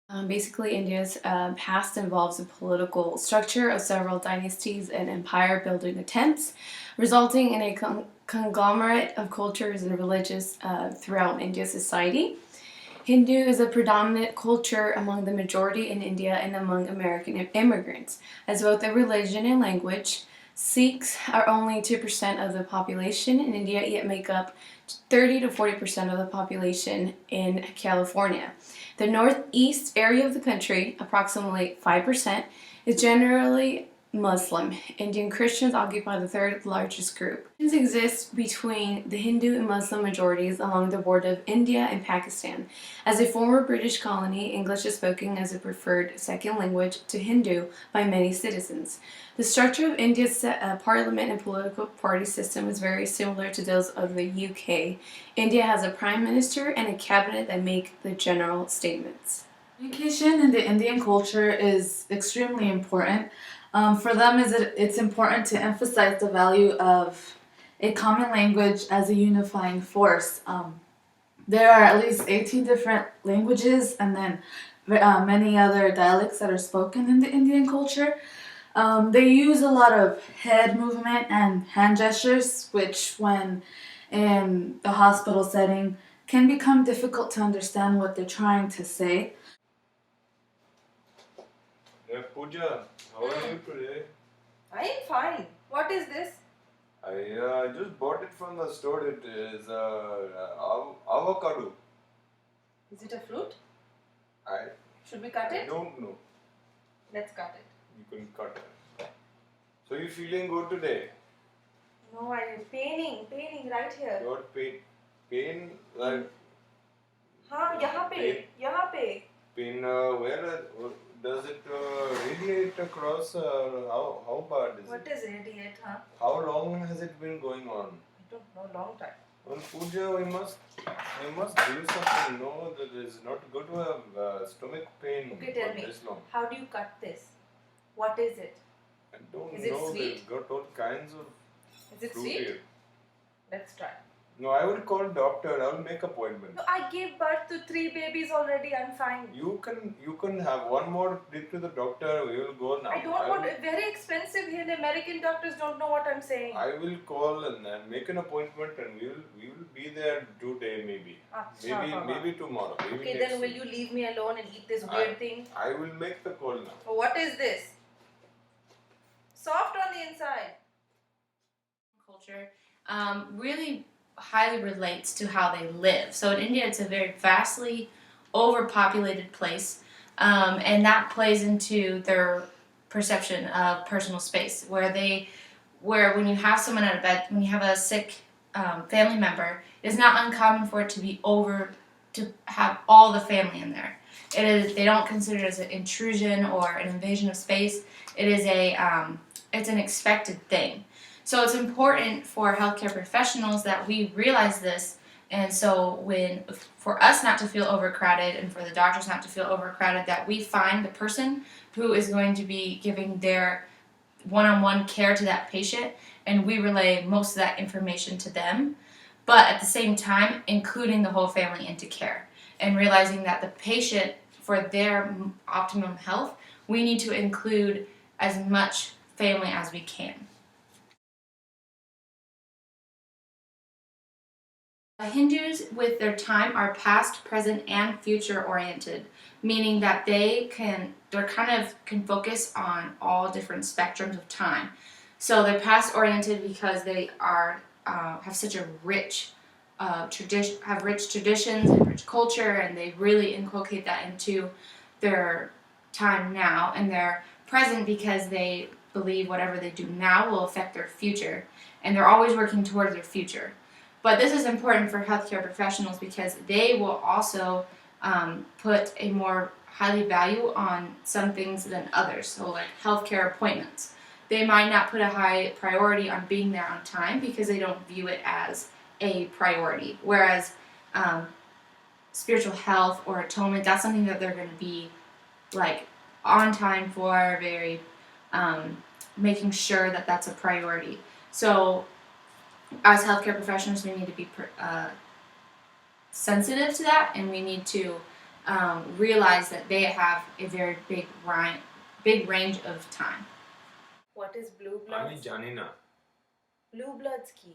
Basically, India's past involves a political structure of several dynasties and empire building attempts, resulting in a conglomerate of cultures and religions throughout India's society. Hindu is a predominant culture among the majority in India and among American immigrants, as both a religion and language. Sikhs are only 2% of the population in India, yet make up 30 to 40% of the population in California. The northeast area of the country, approximately 5%, is generally Muslim. Indian Christians occupy the third largest group. Christians exist between the Hindu and Muslim majorities along the border of India and Pakistan. As a former British colony, English is spoken as a preferred second language to Hindu by many citizens. The structure of India's parliament and political party system is very similar to those of the UK. India has a prime minister and a cabinet that make the general statements. Communication in the Indian culture is extremely important. For them, it's important to emphasize the value of a common language as a unifying force. There are at least 18 different languages and then many other dialects that are spoken in the Indian culture. They use a lot of head movement and hand gestures, which, when in the hospital setting, can become difficult to understand what they're trying to say. Hey Pooja, how are you today? I am fine. What is this? I just bought it from the store. It is avocado. Is it a fruit? I Should we cut it? don't know. Let's cut it. You can cut it. So you feeling good today? No, I am paining right here. Your pain like हाँ यहाँ पे pain where does it radiate across? How bad is What it? is radiate, huh? How long has it been going on? I don't know, long time. Well, Pooja, we must do something. No, that is not good to have stomach pain Okay, tell for me. this long. How do you cut this? What is it? I don't Is it know. sweet? They've got all kinds of Is it fruit sweet? here. Let's try. No, I will call doctor. I will make appointment. No, I gave birth to 3 babies already. I'm fine. You can have one more trip to the doctor. We will go now. I don't want it. Very expensive here. The American doctors don't know what I'm saying. I will call and make an appointment, and we will be there today maybe. Maybe tomorrow. Maybe Okay, next then will week. you leave me alone and eat this weird thing? I will make the call now. Oh, what is this? Soft on the inside. Culture really highly relates to how they live. So in India, it's a very vastly overpopulated place, and that plays into their perception of personal space, where when you have someone out of bed, when you have a sick family member, it's not uncommon for it to have all the family in there. They don't consider it as an intrusion or an invasion of space. It's an expected thing. So it's important for healthcare professionals that we realize this, and so for us not to feel overcrowded and for the doctors not to feel overcrowded, that we find the person who is going to be giving their one-on-one care to that patient, and we relay most of that information to them, but at the same time including the whole family into care and realizing that the patient, for their optimum health, we need to include as much family as we can. Hindus with their time are past, present, and future oriented, meaning that they can focus on all different spectrums of time. So they're past oriented because they have such a rich rich traditions and rich culture, and they really inculcate that into their time now. And they're present because they believe whatever they do now will affect their future, and they're always working towards their future. But this is important for healthcare professionals because they will also put a more highly value on some things than others. So like healthcare appointments. They might not put a high priority on being there on time because they don't view it as a priority. Whereas spiritual health or atonement, that's something that they're going to be like on time for, very making sure that that's a priority. So as healthcare professionals, we need to be sensitive to that, and we need to realize that they have a very big range of time. What is blue আমি bloods? জানি না Blue bloods কি?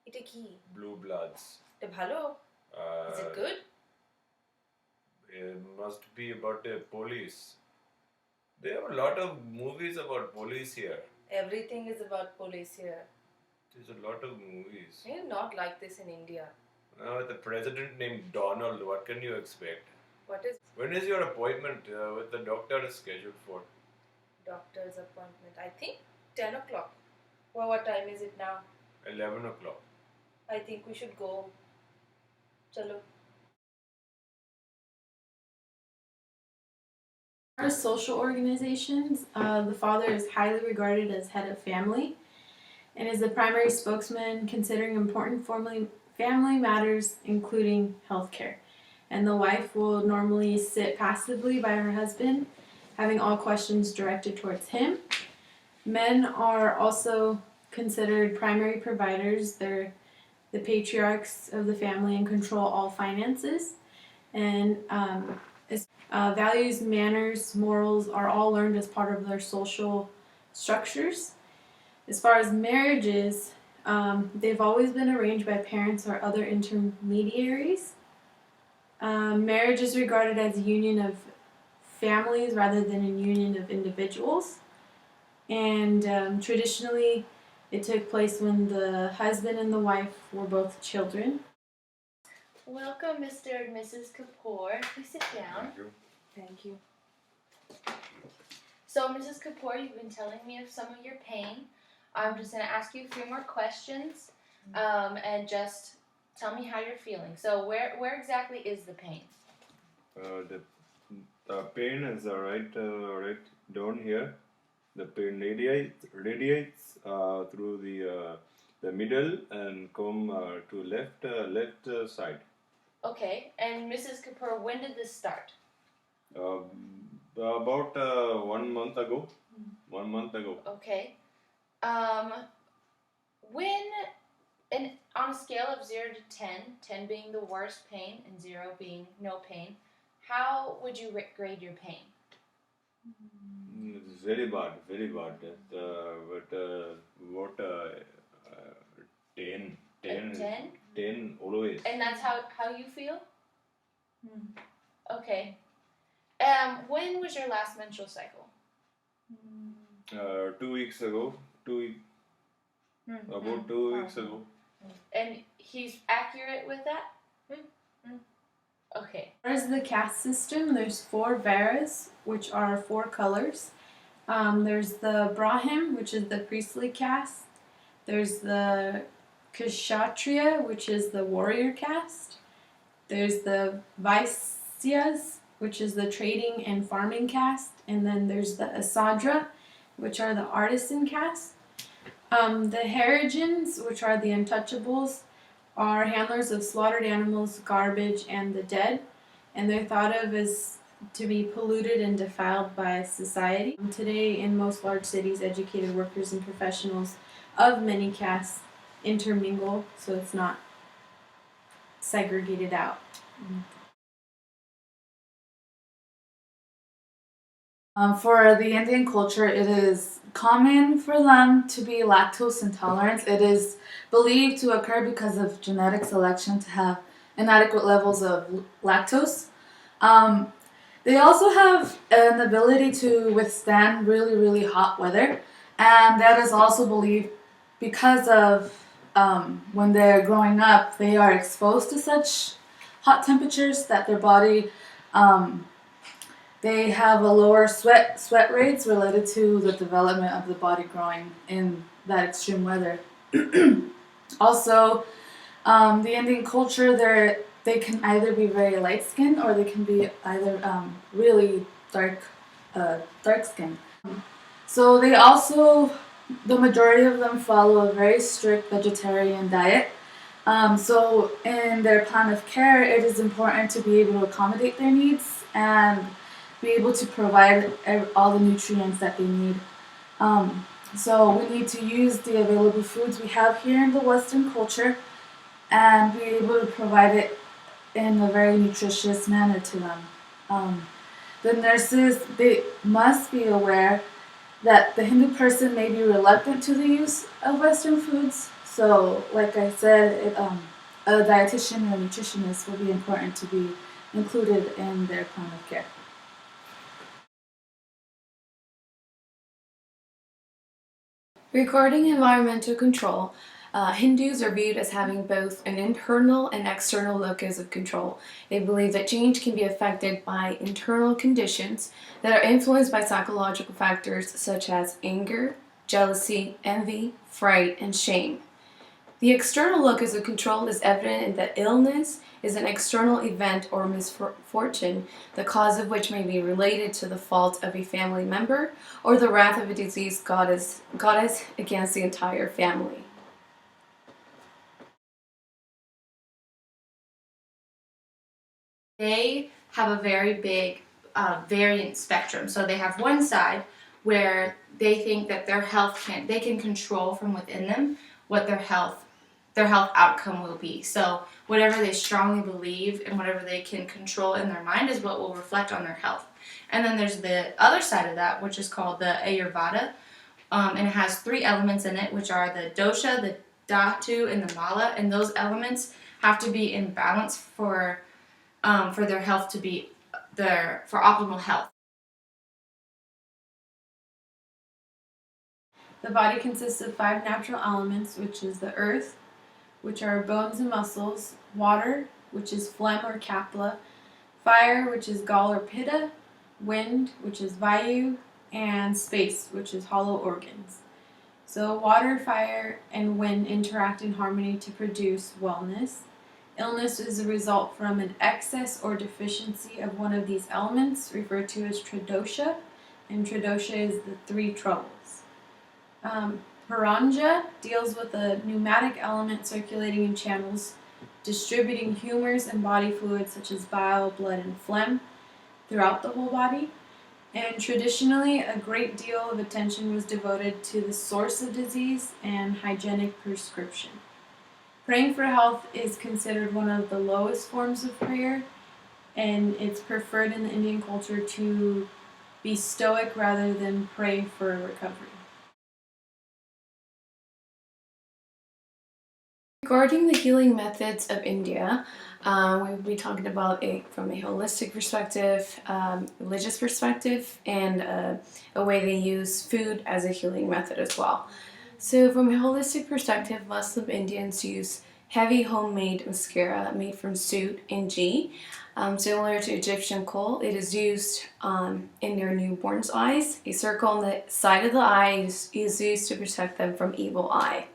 এটা কি? blue bloods. এটা ভালো? Is it good? It must be about the police. There are a lot of movies about police here. Everything is about police here. There's a lot of movies. You're not like this in India. The president named Donald, what can you expect? What is When is your appointment with the doctor scheduled for? doctor's appointment? I think 10 o'clock. Well, what time is it now? 11 o'clock. I think we should go. Chalo. Our social organizations, the father is highly regarded as head of family and is the primary spokesman considering important family matters, including healthcare. And the wife will normally sit passively by her husband, having all questions directed towards him. Men are also considered primary providers. They're the patriarchs of the family and control all finances. And values, manners, morals are all learned as part of their social structures. As far as marriages, they've always been arranged by parents or other intermediaries. Marriage is regarded as a union of families rather than a union of individuals. And traditionally, it took place when the husband and the wife were both children. Welcome, Mr. and Mrs. Kapoor. Please sit down. Thank you. So, Mrs. Kapoor, you've been telling me of some of your pain. I'm just going to ask you a few more questions and just tell me how you're feeling. So, where exactly is the pain? The pain is right down here. The pain radiates through the middle and come to left side. Okay, and Mrs. Kapoor, when did this start? About 1 month ago. 1 month ago. Okay. On a scale of 0 to 10, 10 being the worst pain and 0 being no pain, how would you grade your pain? It's very bad, very bad. But what 10, 10, 10? 10 always. And that's how you feel? Okay. When was your last menstrual cycle? 2 weeks ago. About 2 weeks ago. And he's accurate with that? Okay. As the caste system, there's 4 Varas, which are 4 colors. There's the Brahmin, which is the priestly caste. There's the Kshatriya, which is the warrior caste. There's the Vaisyas, which is the trading and farming caste. And then there's the Asadra, which are the artisan caste. The Harijans, which are the untouchables, are handlers of slaughtered animals, garbage, and the dead. And they're thought of as to be polluted and defiled by society. Today, in most large cities, educated workers and professionals of many castes intermingle, so it's not segregated out. For the Indian culture, it is common for them to be lactose intolerant. It is believed to occur because of genetic selection to have inadequate levels of lactose. They also have an ability to withstand really, really hot weather, and that is also believed because of when they're growing up, they are exposed to such hot temperatures that their body they have a lower sweat rates related to the development of the body growing in that extreme weather. Also, the Indian culture, they can either be very light skinned or they can be either really dark skinned. So they also, the majority of them follow a very strict vegetarian diet. So in their plan of care, it is important to be able to accommodate their needs and be able to provide all the nutrients that they need. So we need to use the available foods we have here in the Western culture and be able to provide it in a very nutritious manner to them. The nurses, they must be aware that the Hindu person may be reluctant to the use of Western foods. So, like I said, a dietitian or a nutritionist will be important to be included in their plan of care. Regarding environmental control, Hindus are viewed as having both an internal and external locus of control. They believe that change can be affected by internal conditions that are influenced by psychological factors such as anger, jealousy, envy, fright, and shame. The external locus of control is evident in that illness is an external event or misfortune, the cause of which may be related to the fault of a family member or the wrath of a diseased goddess against the entire family. They have a very big variant spectrum. So they have one side where they think that they can control from within them what their health outcome will be. So whatever they strongly believe and whatever they can control in their mind is what will reflect on their health. And then there's the other side of that, which is called the Ayurveda, and it has 3 elements in it, which are the dosha, the dhatu, and the mala, and those elements have to be in balance for their health to be for optimal health. The body consists of 5 natural elements, which is the earth, which are bones and muscles, water, which is phlegm or kapla, fire, which is gall or pitta, wind, which is vayu, and space, which is hollow organs. So water, fire, and wind interact in harmony to produce wellness. Illness is a result from an excess or deficiency of one of these elements, referred to as tridosha, and tridosha is the 3 troubles. Paranja deals with a pneumatic element circulating in channels, distributing humors and body fluids such as bile, blood, and phlegm throughout the whole body. And traditionally, a great deal of attention was devoted to the source of disease and hygienic prescription. Praying for health is considered one of the lowest forms of prayer, and it's preferred in the Indian culture to be stoic rather than pray for recovery. Regarding the healing methods of India, we'll be talking about it from a holistic perspective, religious perspective, and a way they use food as a healing method as well. So from a holistic perspective, Muslim Indians use heavy homemade mascara made from soot and ghee. Similar to Egyptian kohl, it is used in their newborn's eyes. A circle on the side of the eye is used to protect them from evil eye.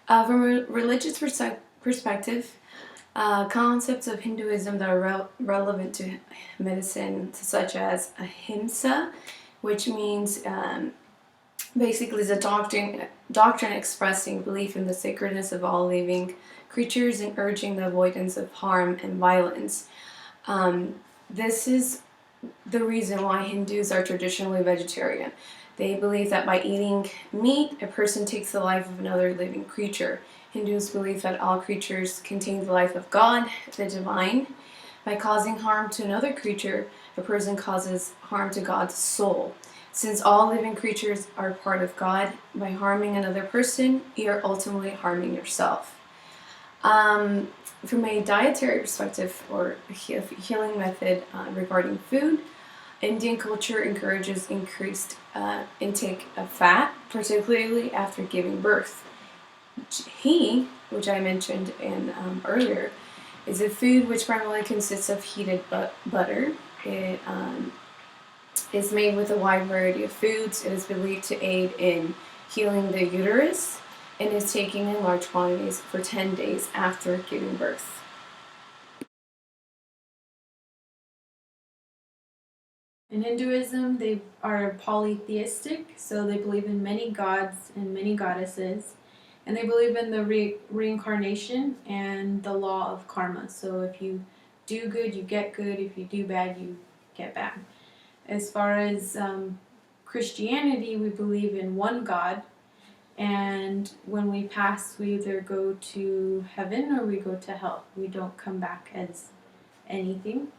From a religious perspective, concepts of Hinduism that are relevant to medicine, such as ahimsa, which means basically is a doctrine expressing belief in the sacredness of all living creatures and urging the avoidance of harm and violence. This is the reason why Hindus are traditionally vegetarian. They believe that by eating meat, a person takes the life of another living creature. Hindus believe that all creatures contain the life of God, the divine. By causing harm to another creature, a person causes harm to God's soul. Since all living creatures are part of God, by harming another person, you're ultimately harming yourself. From a dietary perspective or healing method regarding food, Indian culture encourages increased intake of fat, particularly after giving birth. Ghee, which I mentioned earlier, is a food which primarily consists of heated butter. It is made with a wide variety of foods. It is believed to aid in healing the uterus and is taken in large quantities for 10 days after giving birth. In Hinduism, they are polytheistic, so they believe in many gods and many goddesses, and they believe in the reincarnation and the law of karma. So if you do good, you get good. If you do bad, you get bad. As far as Christianity, we believe in one God, And when we pass, we either go to heaven or we go to hell. We don't come back as anything.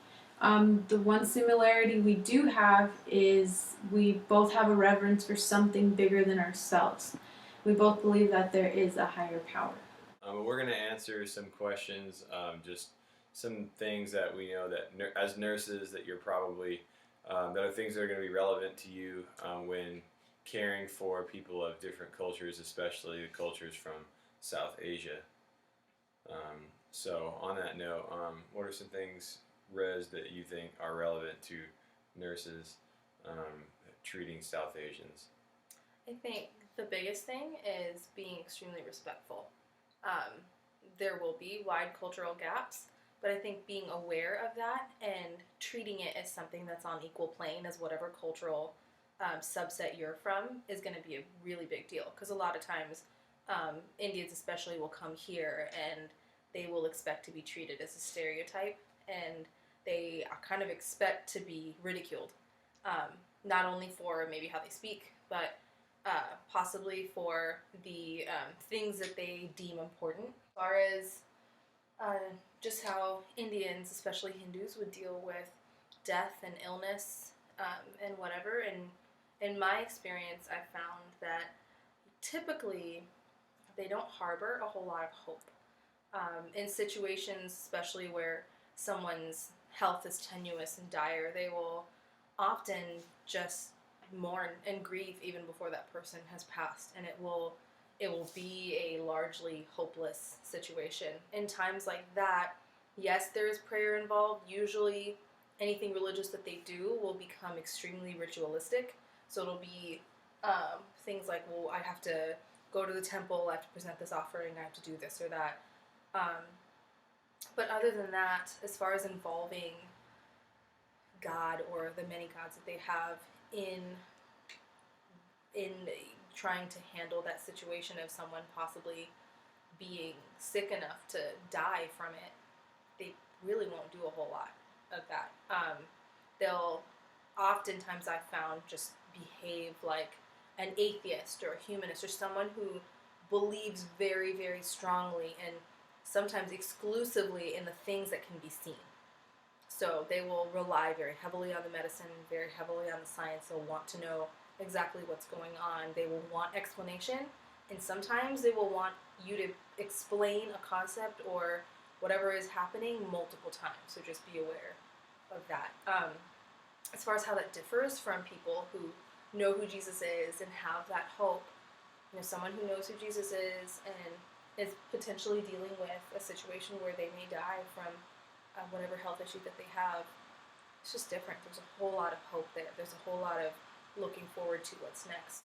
The one similarity we do have is we both have a reverence for something bigger than ourselves. We both believe that there is a higher power. We're going to answer some questions, just some things that we know that as nurses that you're probably that are things that are going to be relevant to you when caring for people of different cultures, especially the cultures from South Asia. So on that note, what are some things, Rez, that you think are relevant to nurses treating South Asians? I think the biggest thing is being extremely respectful. There will be wide cultural gaps, but I think being aware of that and treating it as something that's on equal plane as whatever cultural subset you're from is going to be a really big deal. Because a lot of times, Indians especially will come here and they will expect to be treated as a stereotype, and they kind of expect to be ridiculed, not only for maybe how they speak, but possibly for the things that they deem important. As far as just how Indians, especially Hindus, would deal with death and illness and whatever. And in my experience, I found that typically they don't harbor a whole lot of hope. In situations, especially where someone's health is tenuous and dire, they will often just mourn and grieve even before that person has passed, and it will be a largely hopeless situation. In times like that, yes, there is prayer involved. Usually anything religious that they do will become extremely ritualistic, so it'll be things like, well, I have to go to the temple, I have to present this offering, I have to do this or that. But other than that, as far as involving God or the many gods that they have in trying to handle that situation of someone possibly being sick enough to die from it, they really won't do a whole lot of that. They'll oftentimes, I've found, just behave like an atheist or a humanist or someone who believes very, very strongly and sometimes exclusively in the things that can be seen. So they will rely very heavily on the medicine, very heavily on the science. They'll want to know exactly what's going on. They will want explanation, and sometimes they will want you to explain a concept or whatever is happening multiple times. So just be aware of that. As far as how that differs from people who know who Jesus is and have that hope, someone who knows who Jesus is and is potentially dealing with a situation where they may die from whatever health issue that they have, it's just different. There's a whole lot of hope there. There's a whole lot of looking forward to what's next.